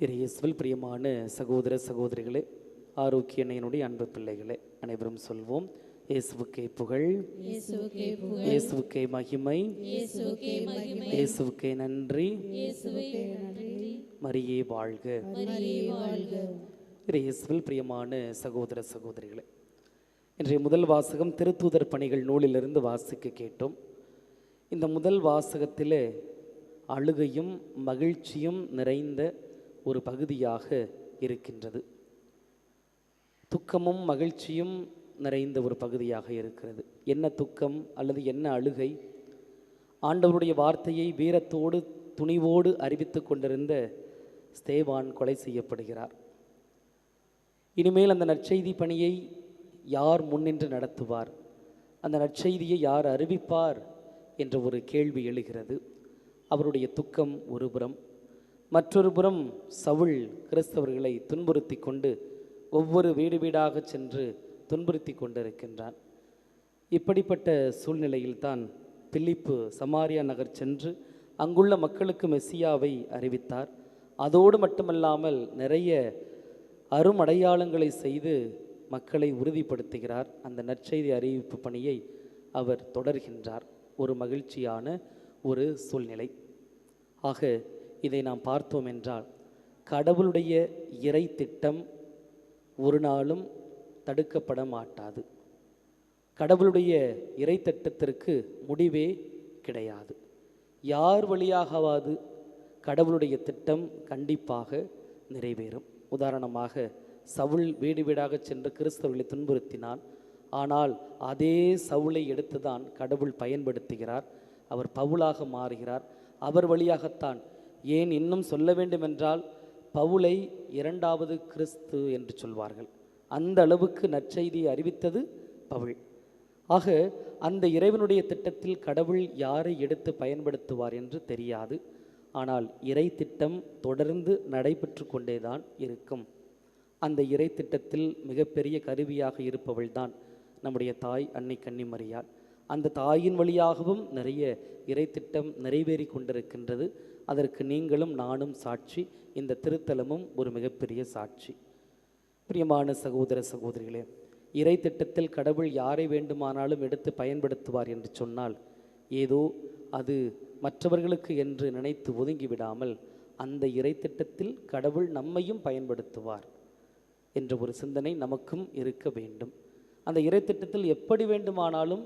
இயேசுவில் பிரியமான சகோதர சகோதரிகளே, ஆரோக்கிய அன்னையினுடைய அன்பு பிள்ளைகளே, அனைவரும் சொல்வோம்: இயேசுவுக்கே புகழ், இயேசுவுக்கே மகிமை, இயேசுவுக்கே நன்றி, மரியே வாழ்க. இயேசுவில் பிரியமான சகோதர சகோதரிகளே, இன்றைய முதல் வாசகம் திருத்தூதர் பணிகள் நூலிலிருந்து வாசிக்க கேட்டோம். இந்த முதல் வாசகத்திலே அழுகையும் மகிழ்ச்சியும் நிறைந்த ஒரு பகுதியாக இருக்கின்றது. துக்கமும் மகிழ்ச்சியும் நிறைந்த ஒரு பகுதியாக இருக்கிறது. என்ன துக்கம் அல்லது என்ன அழுகை? ஆண்டவருடைய வார்த்தையை வீரத்தோடு துணிவோடு அறிவித்து கொண்டிருந்த ஸ்தேவான் கொலை செய்யப்படுகிறார். இனிமேல் அந்த நற்செய்தி பணியை யார் முன்னின்று நடத்துவார்? அந்த நற்செய்தியை யார் அறிவிப்பார் என்ற ஒரு கேள்வி எழுகிறது. அவருடைய துக்கம் ஒரு புறம், மற்றொரு புறம் சவுல் கிறிஸ்தவர்களை துன்புறுத்தி கொண்டு ஒவ்வொரு வீடு வீடாக சென்று துன்புறுத்தி கொண்டிருக்கின்றான். இப்படிப்பட்ட சூழ்நிலையில்தான் பிலிப்பு சமாரியா நகர் சென்று அங்குள்ள மக்களுக்கு மெசியாவை அறிவித்தார். அதோடு மட்டுமல்லாமல் நிறைய அருமடையாளங்களை செய்து மக்களை உறுதிப்படுத்துகிறார். அந்த நற்செய்தி அறிவிப்பு பணியை அவர் தொடர்கின்றார். ஒரு மகிழ்ச்சியான ஒரு சூழ்நிலை. ஆக இதை நாம் பார்த்தோம் என்றால், கடவுளுடைய இறை திட்டம் ஒரு நாளும் தடுக்கப்பட மாட்டாது. கடவுளுடைய இறை திட்டத்திற்கு முடிவே கிடையாது. யார் வழியாகவாது கடவுளுடைய திட்டம் கண்டிப்பாக நிறைவேறும். உதாரணமாக, சவுல் வீடு வீடாக சென்று கிறிஸ்தவர்களை துன்புறுத்தினான். ஆனால் அதே சவுலை எடுத்துதான் கடவுள் பயன்படுத்துகிறார். அவர் பவுலாக மாறுகிறார். அவர் வழியாகத்தான், ஏன் இன்னும் சொல்ல வேண்டுமென்றால் பவுலை இரண்டாவது கிறிஸ்து என்று சொல்வார்கள். அந்த அளவுக்கு நற்செய்தியை அறிவித்தது பவுல். ஆக அந்த இறைவனுடைய திட்டத்தில் கடவுள் யாரை எடுத்து பயன்படுத்துவார் என்று தெரியாது. ஆனால் இறை திட்டம் தொடர்ந்து நடைபெற்று கொண்டேதான் இருக்கும். அந்த இறை திட்டத்தில் மிகப்பெரிய கருவியாக இருப்பவள்தான் நம்முடைய தாய் அன்னை கன்னிமரியாள். அந்த தாயின் வழியாகவும் நிறைய இறை திட்டம் நிறைவேறி கொண்டிருக்கின்றது. அதற்கு நீங்களும் நானும் சாட்சி. இந்த திருத்தலமும் ஒரு மிகப்பெரிய சாட்சி. பிரியமான சகோதர சகோதரிகளே, இறை திட்டத்தில் கடவுள் யாரை வேண்டுமானாலும் எடுத்து பயன்படுத்துவார் என்று சொன்னால், ஏதோ அது மற்றவர்களுக்கு என்று நினைத்து ஒதுங்கிவிடாமல் அந்த இறை திட்டத்தில் கடவுள் நம்மையும் பயன்படுத்துவார் என்ற ஒரு சிந்தனை நமக்கும் இருக்க வேண்டும். அந்த இறை திட்டத்தில் எப்படி வேண்டுமானாலும்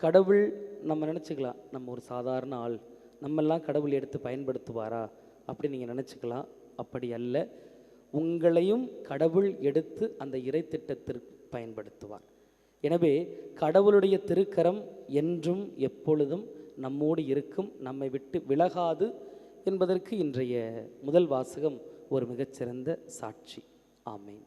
கடவுள், நம்ம நினச்சிக்கலாம், நம்ம ஒரு சாதாரண ஆள், நம்மெல்லாம் கடவுள் எடுத்து பயன்படுத்துவாரா அப்படி நீங்கள் நினச்சிக்கலாம். அப்படி அல்ல. உங்களையும் கடவுள் எடுத்து அந்த இறை திட்டத்திற்கு பயன்படுத்துவார். எனவே கடவுளுடைய திருக்கரம் என்றும் எப்பொழுதும் நம்மோடு இருக்கும், நம்மை விட்டு விலகாது என்பதற்கு இன்றைய முதல் வாசகம் ஒரு மிகச்சிறந்த சாட்சி. ஆமென்.